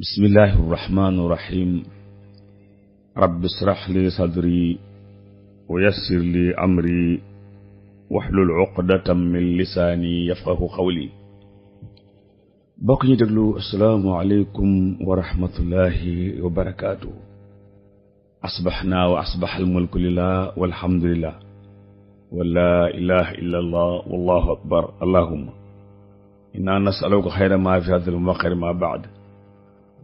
bismillahi irrahmani irrahim rabbi israh li sadri wa yassir li amri wahlul uqdatam min lisaani yafqahu qawli. bokk ñu déglu asalaamu aleykum wa rahmatullahi wa barakaatu. asbaxnaa wa asbaxal mulku lillah walhamdulillah wa laa ilaha illa allah wallahu akbar. allahumma inna nasaluka xayra ma fi hadal wa xayra ma baad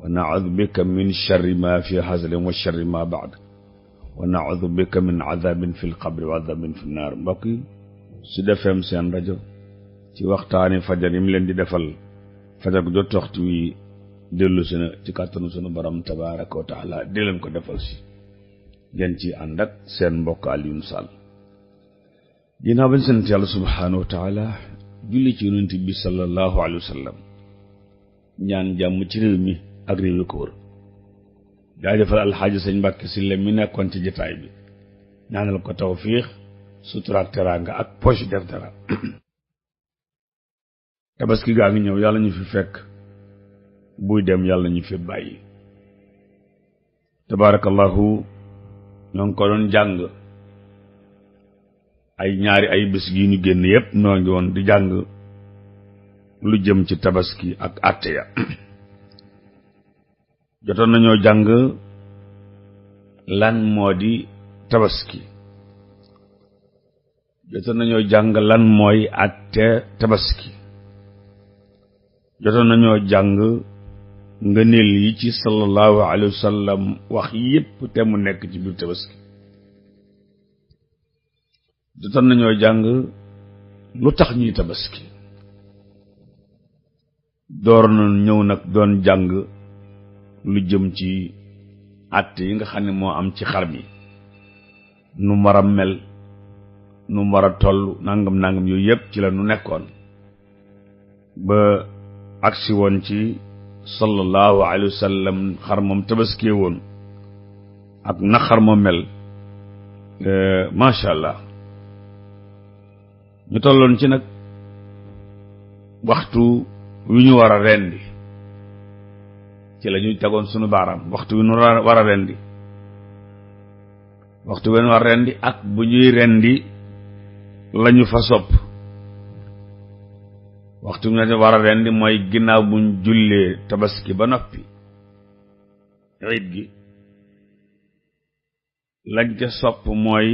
wa naudu bika min charri ma fi hazal wa charri ma baad wa naudu bika min adabin fi lqabri wa adabin fi nnaar. mbokk yi Sud FM seen rajo ci waxtaani fajar yi mu leen di defal fajar gu jot waxtu wi dellu si na ci kàttanu sunu borom tabaaraka wa taala di leen ko defal si ngeen ci ànd ak seen mbokk Alioune Sall. ginnaaw bañ sant yàlla subhaanahu wa taala julli ci yonent bi sallallahu alayhi wa sallam ñaan jàmm ci réew mi ak réew yi ko wër jaajëfal alxaaji sëñ Mbàkke Sylla mi nekkoon ci jotaay bi ñaanal ko tawfiix sutura ak teraanga ak poche def dara. tabaski gaa ngi ñëw yàlla ñu fi fekk buy dem yàlla ñu fi bàyyi. tabaarakallahu ñoo ngi ko doon jàng ay bés gi ñu génn yépp noo ngi woon di jàng lu jëm ci tabaski ak àtte ya. jotoon nañoo jàng lan moo di tabaski, jotoon nañoo jàng lan mooy àtte tabaski, jotoon nañoo jàng ngëneel yi ci sallallahu alayhi wa sallam wax yépp te mu nekk ci biir tabaski. jotoon nañoo jàng lu tax ñuy tabaski, door na ñëw nag doon jàng lu jëm ci àtte yi nga xam ne moo am ci xar mi, nu war a mel, nu war a toll, nangam yooyu yëpp ci la nu nekkoon ba agsi woon ci sallallahu alayhi wa sallam xar moom tabaskee woon ak na xar moo mel. macha allah ñu tolloon ci nag waxtu wi ñu war a rendi, ci la ñuy tegoon sunu baaraam. waxtu wi ñu war a rendi, waxtu wi ñu war a rendi ak bu ñuy rendi lañu fa sopp. waxtu wi ñu war a rendi mooy ginnaaw buñ jullee tabaski ba noppi, iid gi lañ ca sopp mooy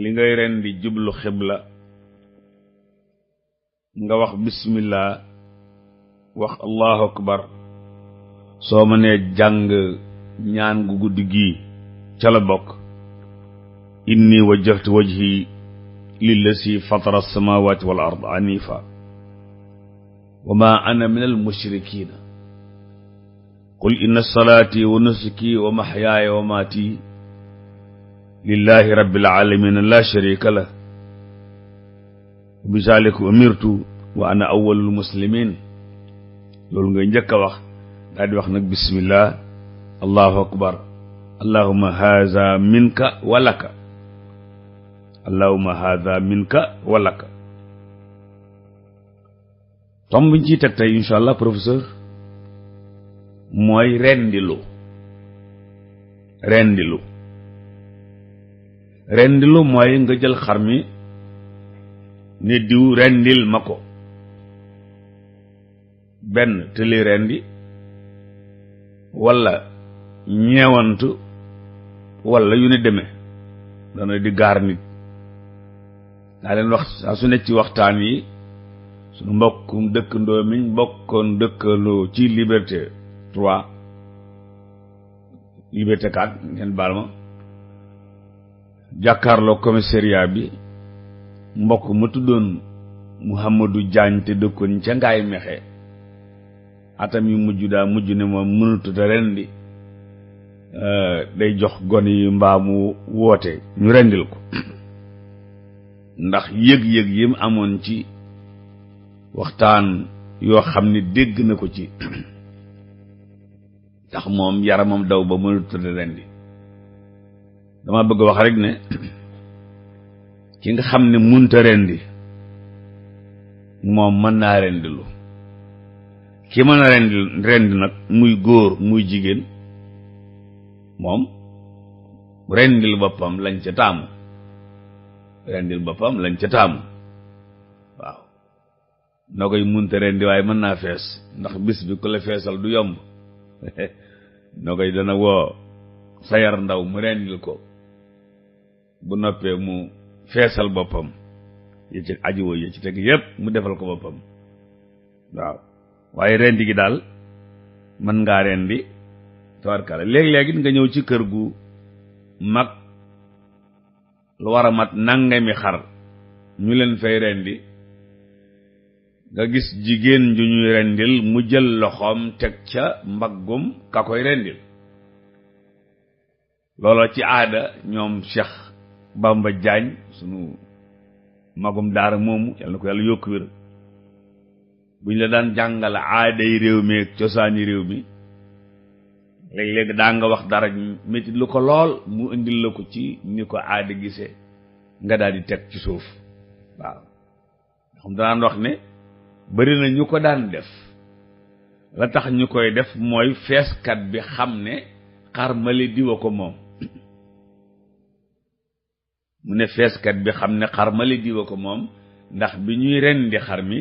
li ngay rendi jublu xibla, nga wax bismillah, wax allahu akbar, soo mënee jàng ñaan gu guddi gii ca la bokk. inni wajjahtu wajhi lillazi fatara as-samawati wal ard hanifa wa ma ana min al mushrikiina qul inna salati wa nusuki wa mahyaaya wa maati lillahi rabbil alamin la sharika lah bi zalika umirtu wa ana awwalul muslimin. loolu ngay njëkk a wax, daal di wax nag bismillah, allahu akbar, allahumma haza minka wa laka, allahumma haza minka wa laka. tom biñ ciy teg tey insha allah professeur mooy rendilu mooy nga jël xar mi ne diw rendil ma ko, benn tëli rendi walla ñeewantu walla yu ne demee dana di gaar nit. daa leen wax saa su nekk ci waxtaan yi suñu mbokkum dëkkandoo miñ bokkoon dëkkaloo ci liberté 3 liberté 4 ngeen baal ma, jàkkaarloo commissariat bi, mbokk ma tuddoon Mouhamadou Diagne te dëkkoon ca Ngaay Mexe, atam yu mujj daa mujj ne moom mënatut a rendi, day jox gone yi mbaa mu woote ñu rendil ko ndax yëg-yëg yi mu amoon ci waxtaan yoo xam ne dégg na ko ci tax moom yaramam daw ba mënatut a rendi. dama bëgg wax rek ne ki nga xam ne munta rendi moom mën naa rendilu, ki mën a rendi nag muy góor muy jigéen moom rendil boppam lañ ca taamu waaw noo koy munte rendi waaye mën naa fees ndax bis bi ku la feesal du yomb noo koy dana woo sayar ndaw mu rendil ko bu noppee mu feesal boppam yi ci ajuwo yi ci teg yépp mu defal ko boppam waaw waaye rendi gi daal mën ngaa rendi tawarkala léeg-léegi nga ñëw ci kër gu mag lu war a mat nangami xar ñu leen fay rendi nga gis jigéen ju ñuy rendil mu jël loxoom teg ca mbaggum ka koy rendil looloo ci aada ñoom Cheikh Bamba Diagne sunu magum daara moomu yàlla na ko yàlla yokk wér buñ la daan jàngal aaday réew mi ak cosaani réew mi léeg-léeg daa nga wax dara métti lu ko lool mu indil la ko ci ni ko aada gisee nga daal di teg ci suuf waaw xam daan wax ne bari na ñu ko daan def la tax ñu koy def mooy feeskat bi xam ne xar mali diwa ko moom mu ne feeskat bi xam ne xar mali diwa ko moom ndax bi ñuy rendi xar mi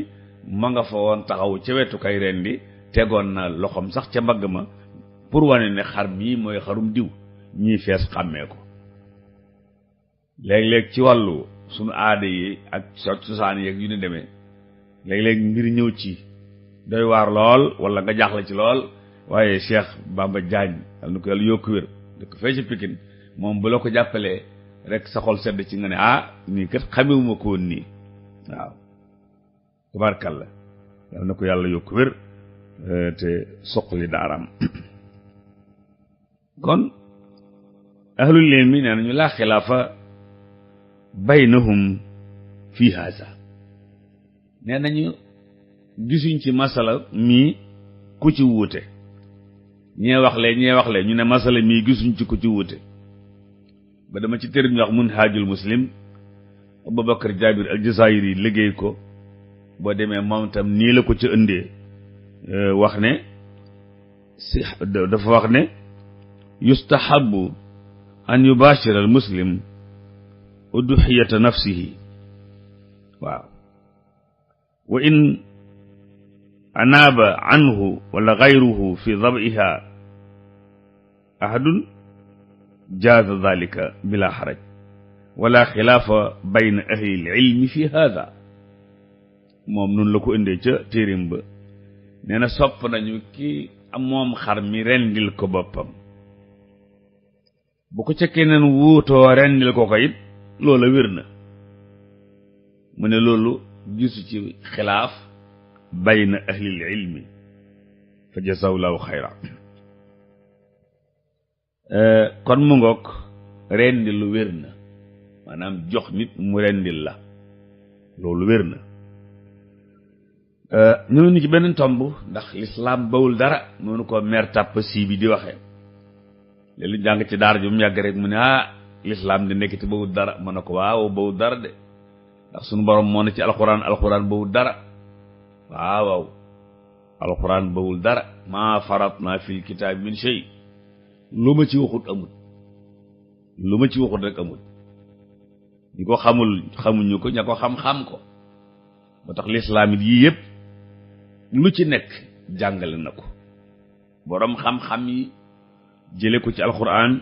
ma nga fa woon taxaw ca wetu kay rendi tegoon na loxoom sax ca mbagg ma pour wane ne xar mii mooy xarum diw ñuy fees xàmmee ko léeg-léeg ci wàllu suñu aada yi ak cosaan yeeg yu ni demee léeg-léeg mbir ñëw ci doy waar lool wala nga jaaxle ci lool waaye Cheikh Bamba Diagne yal na ko yàlla yokku wér dëkk fee ci Pikine moom bu la ko jàppalee rek sa xol sedd ci nga ne nii kat xamewuma ko woon nii waaw tabaarkalla yal na ko yàlla yokku wér te soqali daaraam kon ahlul ilmi nee nañu laa xilaafa baynahum fi haza nee nañu gisuñ ci masala mii ku ci wuute ñee wax le ñu ne masala mii gisuñ ci ku ci wuute ba dama ci tër ñu wax Minhajul Muslim Abubakar Jabir al-Jazairi liggéey ko boo demee moom tam nii la ko ci ëndee wax ne dafa wax ne yustahabu an yubashira al muslim udhiyata nafsihi waaw wa in anaaba anhu wala gayruhu fi dab'iha ahadun jaaza dhalika bila xaraj wala xilaafa bayna ahli ilmi fi hada moom noonu la ko indee ca téerim ba nee na sopp nañu ki moom xar mi rendil ko boppam bu ko ca keneen wuutoo rendil ko it loola wér na mu ne loolu gisu ci xilaaf bayna ahlil ilmi fa jazawlaahu xayra kon mu ngoog rendil lu wér na maanaam jox nit mu rendil la loolu wér na ñëw ni ci benn tomb ndax lislaam bawul dara noonu ko mer tàpp sii bi di waxee léegi lu jàng ci daara ju mu yàgg rek mu ne lislaam di nekkati bawul dara mën na ko waaw bawul dara de ndax suñu borom moo ne ci alxuraan bawul dara waaw alxuraan bawul dara maa faratna fil kitaabi min shay lu ma ci waxut amul lu ma ci waxut rek amul ñi ko xamul xamuñu ko ña ko xam ko moo tax lislaam it yii yëpp lu ci nekk jàngale na ko boroom xam-xam yi jële ko ci alquran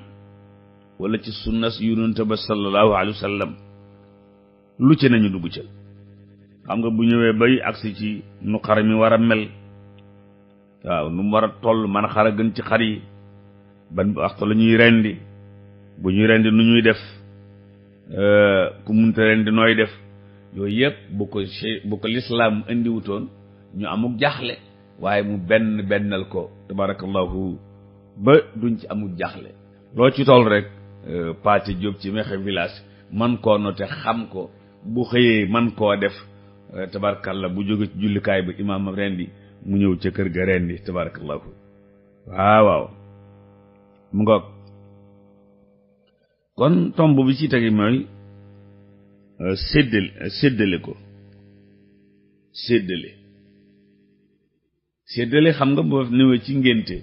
wala ci sunnas yonent ba sallallahu alayhi wa sallam lu ci nañu dugg ca xam nga bu ñëwee bay agsi ci nu xar mi war a mel waaw nu mu war a toll man xar a gën ci xar yi ban waxtu la ñuy rendi bu ñuy rendi nu ñuy def ku munta rendi nooy def yooyu yëpp bu ko lislaam indiwutoon ñu amuk jaaxle waaye mu bennal ko tabarakallahu ba duñ ci amuk jaaxle loo ci toll rek Paate Jóob ci Mexe village man koo noté xam ko bu xëyee man koo def tabarakallah bu jóge ci jullikaay ba imaam rendi mu ñëw ca kër ga rendi tabarakallahu waaw mu ngoog kon tomb bi ci tegi mooy séddale séddale xam nga boo ñëwee ci ngénte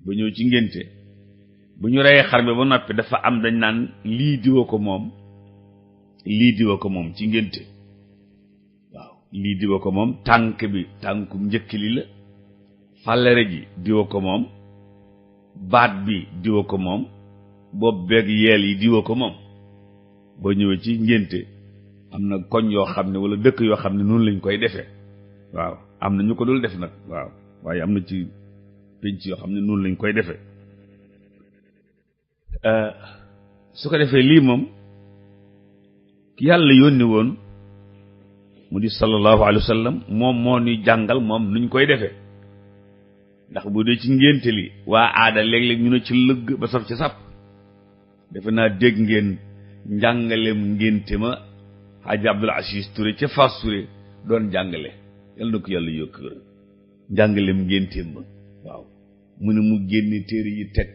ba ñëw ci ngénte bu ñu reyee xar bi ba noppi dafa am dañ naan lii diwa ko moom lii diwa ko moom ci ngénte waaw lii diwa ko moom tànk bi tànku njëkk li la fàllare ji diwa ko moom baat bi diwa ko moom bopp beeg yeel yi diwa ko moom boo ñëwee ci ngénte am na koñ yoo xam ne wala dëkk yoo xam ne noonu lañ koy defee waaw am na ñu ko dul def nag waaw waaye am na ci penc yoo xam ne noonu lañ koy defee su ko defee lii moom ki yàlla yónni woon mu di sallallahu alayhi wa sallam moom moo ñuy jàngal moom nuñ koy defee ndax bu dee ci ngénte li waa aada léeg-léeg ñu ne ci lëgg ba saf ci sàpp defe naa dégg ngeen njàngaleem ngénte ma Hadji Abdoul Aziz Touré ca Fass Touré doon jàngale yàlla na ko yàlla yokk njàngaleem ngénteem ma waaw mu ne mu génne téere yi teg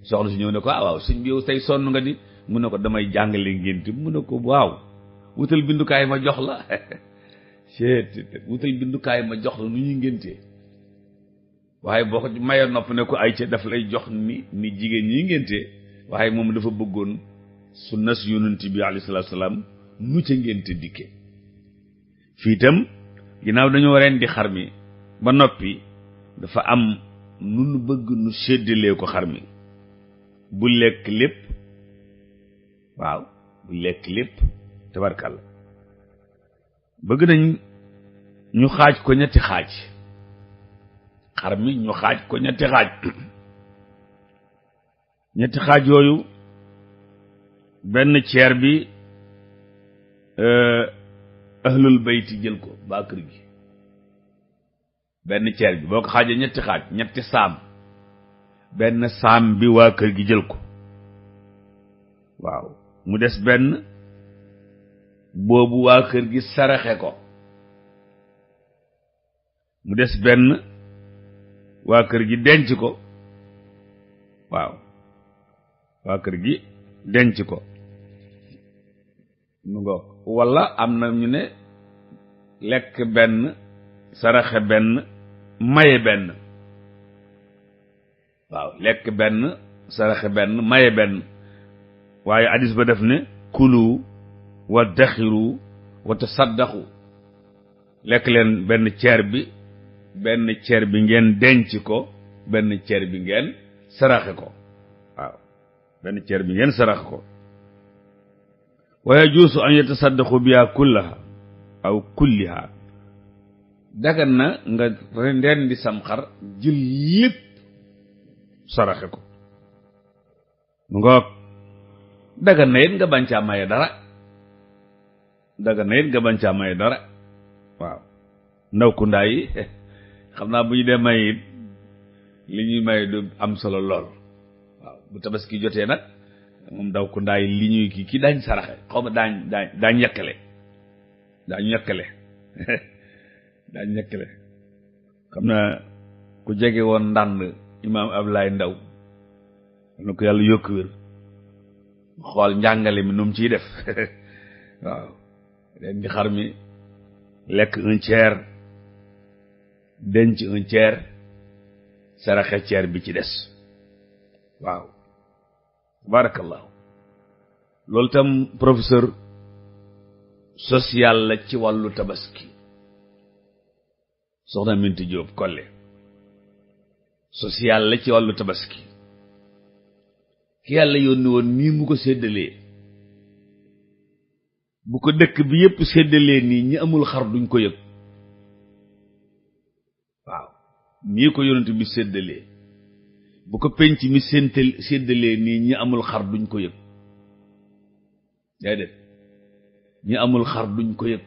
soxna si ñëw ne ko waaw sëñ bi yow tey sonn nga di mu ne ko damay jàngale ngénte mu ne ko waaw wutal bindukaay ma jox la wutal bindukaay ma jox la nu ñuy ngéntee waaye boo ko mayee nopp ne ko ay ca daf lay jox ni jigéen ñi ngéntee waaye moom dafa bëggoon sunna si yonent bi alayhi salaatu salaam nu ca ngénte dikke fii itam ginnaaw dañoo rendi xar mi ba noppi dafa am nu nu bëgg nu séddalee ko xar mi bu lekk lépp waaw bu lekk lépp tabarkalla bëgg nañ ñu xaaj ko ñetti xaaj xar mi ñu xaaj ko ñetti xaaj ñetti xaaj yooyu benn ceer bi ahlul bayti jël ko baa kër gi benn ceer bi boo ko xaajee ñetti xaaj ñetti saam benn saam bi waa kër gi jël ko waaw mu des benn boobu waa kër gi saraxe ko mu des benn waa kër gi denc ko waaw waa kër gi denc ko mu ngo walla am na ñu ne lekk benn saraxe benn maye benn waaw lekk benn saraxe benn maye benn waaye hadis ba def ne kulu wa daxiru wa tasaddaqu lekk leen benn ceer bi ngeen denc ko benn ceer bi ngeen saraxe ko waaw benn ceer bi ngeen saraxe ko wa yajuusu an yatasaddaqu biha kullaha aw kulliha dagan na nga rendi sam xar jël yépp saraxe ko mu ngoog dagan na it nga bañ caa maye dara waaw ndaw ku ndaa yi xam naa bu ñu dee may it li ñuy may du am solo lool waaw bu tabaski jotee nag moom ndaw ku ndaa yi li ñuy kii daañ saraxe xaw ma daañ yekkale xam naa ku jege woon ndànd imaam Ablaye Ndaw na ko yàlla yokk wér xool njàngale mi nu mu ciy def waaw leen di xar mi lekk un tiers denc un tiers saraxe tiers bi ci des waaw barakallahu loolu tam professeur social la ci wàllu tabaski soxna Minti Jóob Kolle social la ci wàllu tabaski ki yàlla yónni woon nii mu ko séddalee bu ko dëkk bi yépp séddalee nii ñi amul xar duñ ko yëg waaw nii ko yonent bi séddalee bu ko penc mi séddalee nii ñi amul xar duñ ko yëg déedéet ñi amul xar duñ ko yëg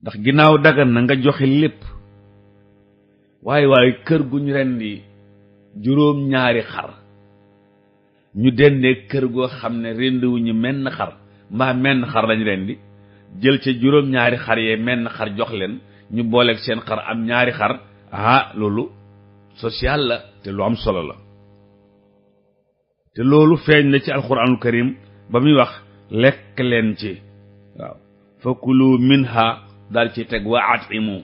ndax ginnaaw dagan na nga joxe lépp waaye kër gu ñu rendi juróom ñaari xar ñu dendee kër goo xam ne rendiwuñu menn xar mbaa menn xar lañ rendi jël ca juróom ñaari xar yee menn xar jox leen ñu booleeg seen xar am ñaari xar loolu social la te lu am solo la te loolu feeñ na ci alquranul karim ba muy wax lekk leen ci waaw fakulu minha daal ci teg wa atimu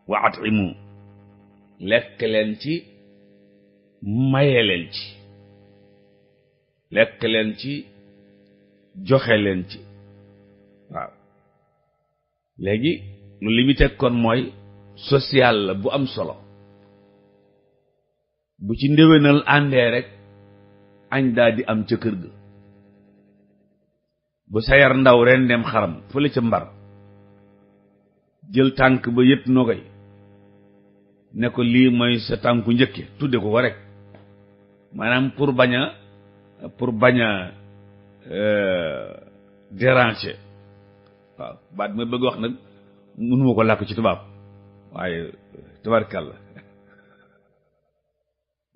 wa at'imu lekk leen ci maye leen ci lekk leen ci joxe leen ci waaw léegi lu li mu teg kon mooy social la bu am solo bu ci ndéwénal àndee rek añ daal di am ca kër ga bu sayar ndaw ren dem xaram fële ca mbar jël tànk ba yët nogay ne ko lii mooy sa tànku njëkke tudde ko rek maanaam pour bañ a déranger waaw baat ma bëgg wax nag mënuma ko làkk ci tubaab waaye tabarkàlla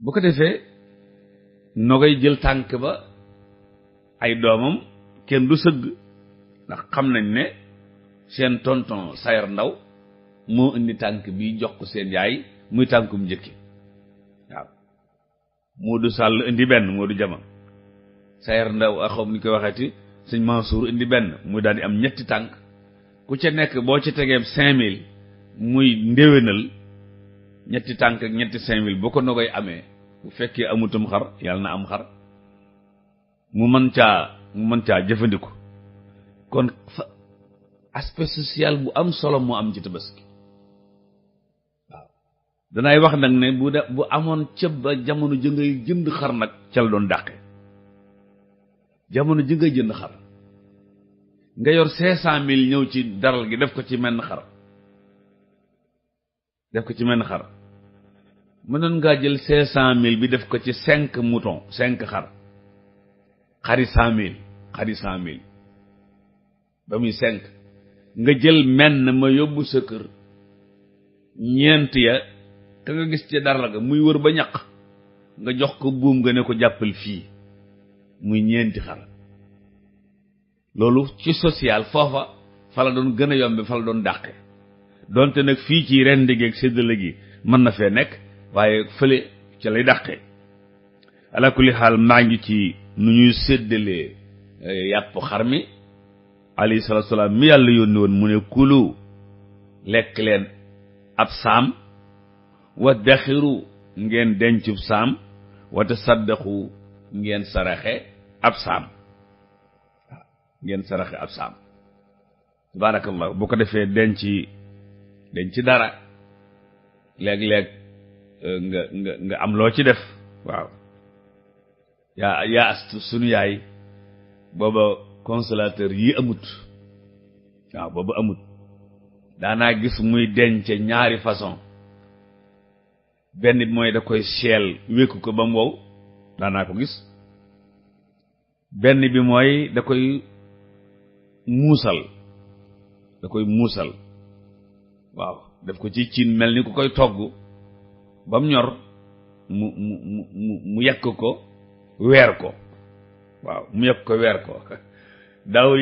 bu ko defee nogay jël tànk ba ay doomam kenn du sëgg ndax xam nañ ne seen tonton sayar ndaw moo indi tànk bi jox ko seen yaay muy tànkum njëkki waaw Moodu Sàll indi benn Moodu Jama sayar ndaw axam ni koy waxeeti sëñ Mansour indi benn muy daal di am ñetti tànk ku ca nekk boo ca tegeeb 5000 muy ndéwénal ñetti tànk ak ñetti 5000 boo ko nogoy amee bu fekkee amutum xar yàlla na am xar mu mën caa jëfandiku kon aspect social bu am solo moo am ci tabaski waaw danay wax nag ne bu amoon cëb ba jamono ji ngay jënd xar nag ca la doon dàqe jamono ji ngay jënd xar nga yor 500000 ñëw ci daral gi def ko ci menn xar mënoon ngaa jël 500000 bi def ko ci 5 mouton 5 xar xari 100000 ba muy 5 nga jël menn ma yóbbu sa kër ñeent ya te nga gis ci dara ga muy wër ba ñaq nga jox ko buum nga ne ko jàppal fii muy ñeenti xar loolu ci social foofa fa la doon gën a yombe fa la doon dàqe donte nag fii ci rendi gi ak séddale gi mën na fee nekk waaye fële ca lay dàqee ala kulli xaal maa ngi ci nu ñuy séddalee yàpp xar mi alayhi salaatu salaam mi yàlla yónni woon mu ne kulu lekk leen ab saam wa daxiru ngeen dencub saam wa tasaddaqu ngeen saraxe ab saam tabaarakallah bu ko defee denc dara léeg-léeg nga am loo ci def waaw yaa astu sunu yaay booba consolateur yi amut daanaa gis muy denc ñaari façon benn bi mooy da koy seel wékku ko ba mu wow daanaa ko gis benn bi mooy da koy muusal waaw def ko ci cin mel ni ku koy togg ba mu ñor mu yekk ko weer ko waaw mu yekk ko weer ko daawul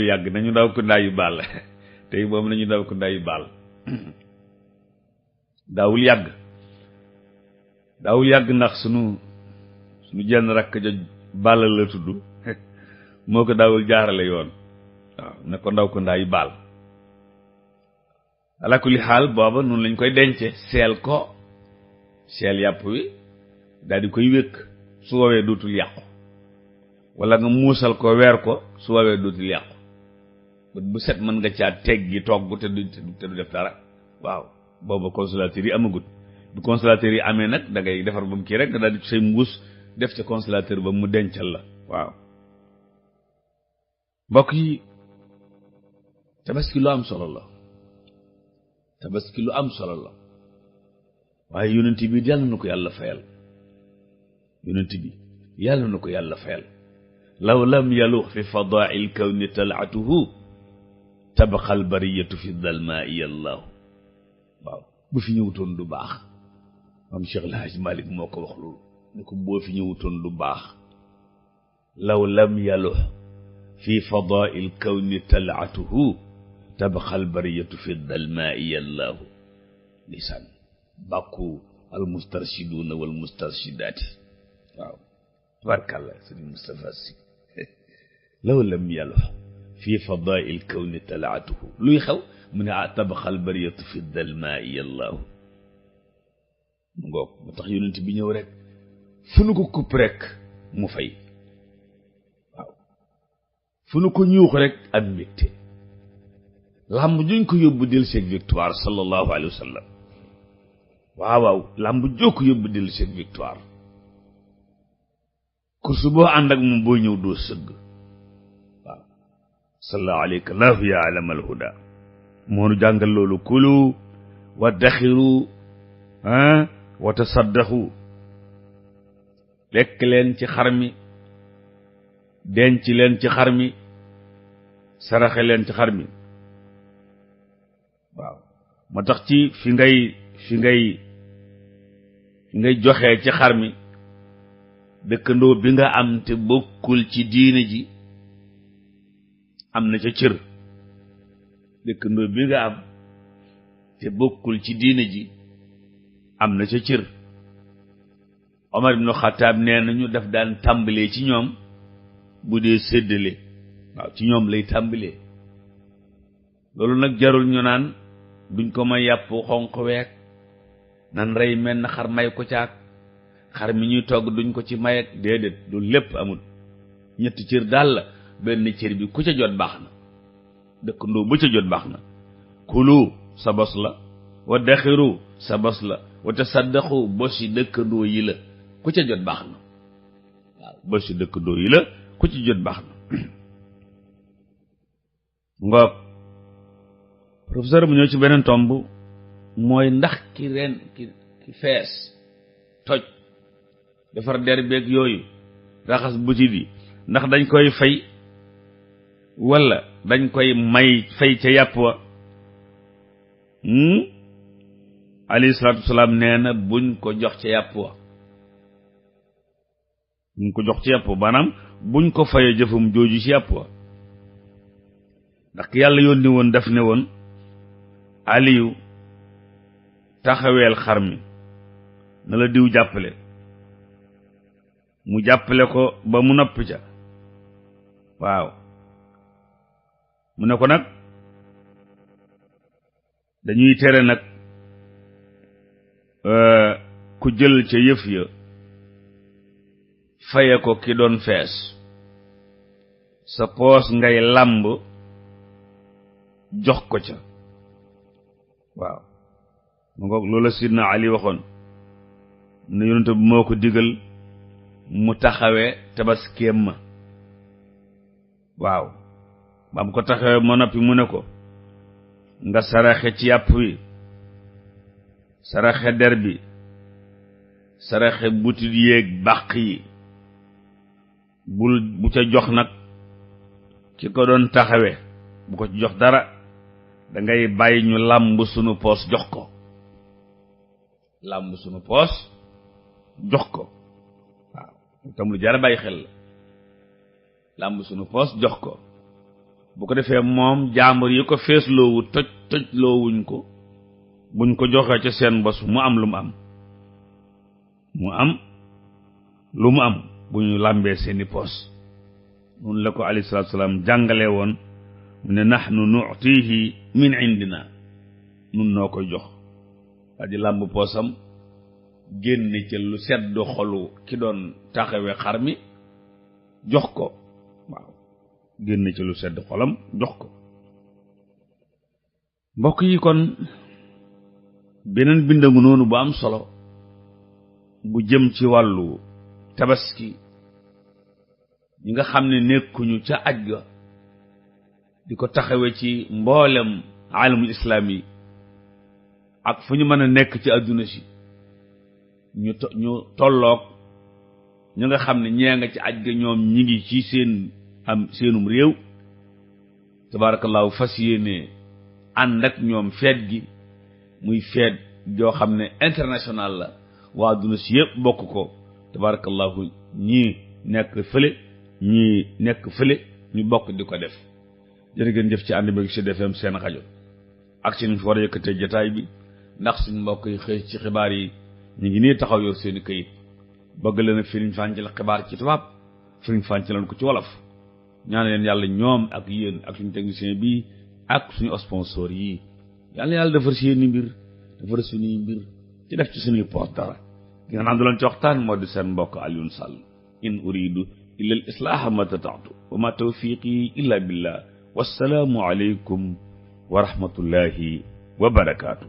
yàgg nañu daw ko ndaa yu baal tey boobu nañu daw ko ndaa yu baal daawul yàgg ndax sunu jenn rakk ja baal la tudd moo ko daawul jaarale yoon waaw ne ko ndaw ko ndaa yu baal ala kulli xaal booba noonu lañ koy dence seel yàpp wi daal di koy wékk su woowee dootul yàqu wala nga muusal ko weer ko su woowee dootul yàqu bu set mën nga caa teggi togg te du def dara waaw booba consolateur yi amagut bu consolateur yi amee nag da ngay defar ba mu kii rek nga daal di say mbuus def ca consolateur ba mu dencal la waaw mbokk yi tabaski lu am solo la waaye yonent bi yàlla na ko yàlla fayal law lam yalux fi fadaa'il kawni tal'atuhu tabqa al bariyatu fi dalmaa'i allahu waaw bu fi ñëwutoon du baax am Cheikh El Hadj Malick moo ko wax loolu ne ko boo fi ñëwutoon du baax law lam yalux fi fadaa'il kawni tal'atuhu tabqa al bariyatu fi dalmaa'i allahu lisaan bàkku al mustarshiduuna wal mustarshidaati waaw tabarkàlla sëriñ Moustapha Sy law lam yalux fi fadaa'il kawni talaatuhu luy xew mu ne tabxal bariyatu fi dalmaa yallaahu mu ngoog mu tax yonent bi ñëw rek fu nu ko kupp rek mu fay waaw fu nu ko ñuux rek am mbégte làmb juñ ko yóbbu del seeg victoire sallallahu alayhi wa sallam waaw waaw làmb joo ko yóbbu del seeg victoire kursu boo ànd ak moom boo ñëw doo sëgg waaw salla alayka laahu ya alamal huda moo nu jàngal loolu kulu wa daxiru wa tasaddaxu lekk leen ci xar mi denc leen ci xar mi saraxe leen ci xar mi waaw moo tax ci fi ngay joxee ci xar mi dëkkandoo bi nga am te bokkul ci diine ji am na ca cër dëkkandoo bi nga am te bokkul ci diine ji am na ca cër Omar ibn Khattab nee nañu daf daan tàmbalee ci ñoom bu dee séddale waaw ci ñoom lay tàmbalee loolu nag jarul ñu naan duñ ko may yàpp xonq week nan rey mel na xar may ko caag xar mi ñuy togg duñ ko ci may ak déedéet loolu lépp amul ñetti cër daal la benn cër bi ku ca jot baax na dëkkandoo bu ca jot baax na kulu sa bos la wa daxiru sa bos la wa tasaddaxu bosi dëkkandoo yi la ku ca jot baax na waaw bosi dëkkandoo yi la ku ci jot baax na ngoog professeur bu ñëw ci beneen tomb mooy ndax ki fees toj defar der beeg yooyu raxas butit yi ndax dañ koy fay walla dañ koy may fay ca yàpp wa alayhi salaatu wasalaam nee na buñ ko jox ca yàpp wa buñ ko jox ci yàpp wa maanaam buñ ko fayee jëfum jooju ci yàpp wa ndax yàlla yónni woon daf ne woon aliyu taxaweel xar mi na la diw jàppale mu jàppale ko ba mu noppi ca waaw mu ne ko nag dañuy tere nag ku jël ca yëf ya faye ko ki doon fees sa poos ngay làmb jox ko ca waaw mu ngoog loola sidna Ali waxoon ne yonent bi moo ko digal mu taxawee tabaskeem ma waaw ba mu ko taxawee ma noppi mu ne ko nga saraxe ci yàpp wi saraxe der bi saraxe butit yéeg bàq yi bu ca jox nag ki ko doon taxawe bu ko ci jox dara da ngay bàyyi ñu làmb sunu poos jox ko làmb sunu poos jox ko waaw tam lu jar bàyyi xel la làmb sunu poos jox ko bu ko defee moom jaambur yi ko fees loowu toj loowuñ ko buñ ko joxee ca seen bos mu am lu mu am bu ñu làmbee seeni poos noonu la ko alayhi salaatu salaam jàngale woon mu ne nahnu nu'tihi min indina nun noo koy jox waa ji làmb poosam génne ca lu sedd xolu ki doon taxawe xar mi jox ko waaw génne ca lu sedd xolam jox ko mbokk yi kon beneen bindangu noonu bu am solo bu jëm ci wàllu tabaski ñi nga xam ne nekkuñu ca aj ga di ko taxawe ci mboolem alamul islaam yi ak fu ñu mën a nekk ci adduna si ñu tolloog ñu nga xam ne ñee nga ci aj ga ñoom ñi ngi ci seenum réew tabaarakallaahu fas yéene ànd ak ñoom feet gi muy feet joo xam ne international la waa adduna si yëpp bokk ko tabaarakallaahu ñii nekk fële ñii nekk fële ñu bokk di ko def jërë ngeen jëf ci ànd bi Sud FM seen rajo ak seen fi war a yëkkatee jotaay bi ndax suñ mbokk yi xëy ci xibaar yi ñu ngi nii taxaw yor seeni këyit bëgg leen a firiñ fàncal xibaar ci tubaab firiñ fàncalan ko ci wolof ñaan leen yàlla ñoom ak yéen ak suñu technicien bi ak suñu sponsor yi yàlla yàlla defar seeni mbir defar suñuy mbir ci def ci suñuy poos dara gi nga naan du leen ci waxtaan moo di seen mbokk Alioune Sall in uridu illa al islaaha ma tataatu wa ma tawfiqi illa billah wassalaamu aleykum wa rahmatullahi wa barakaatu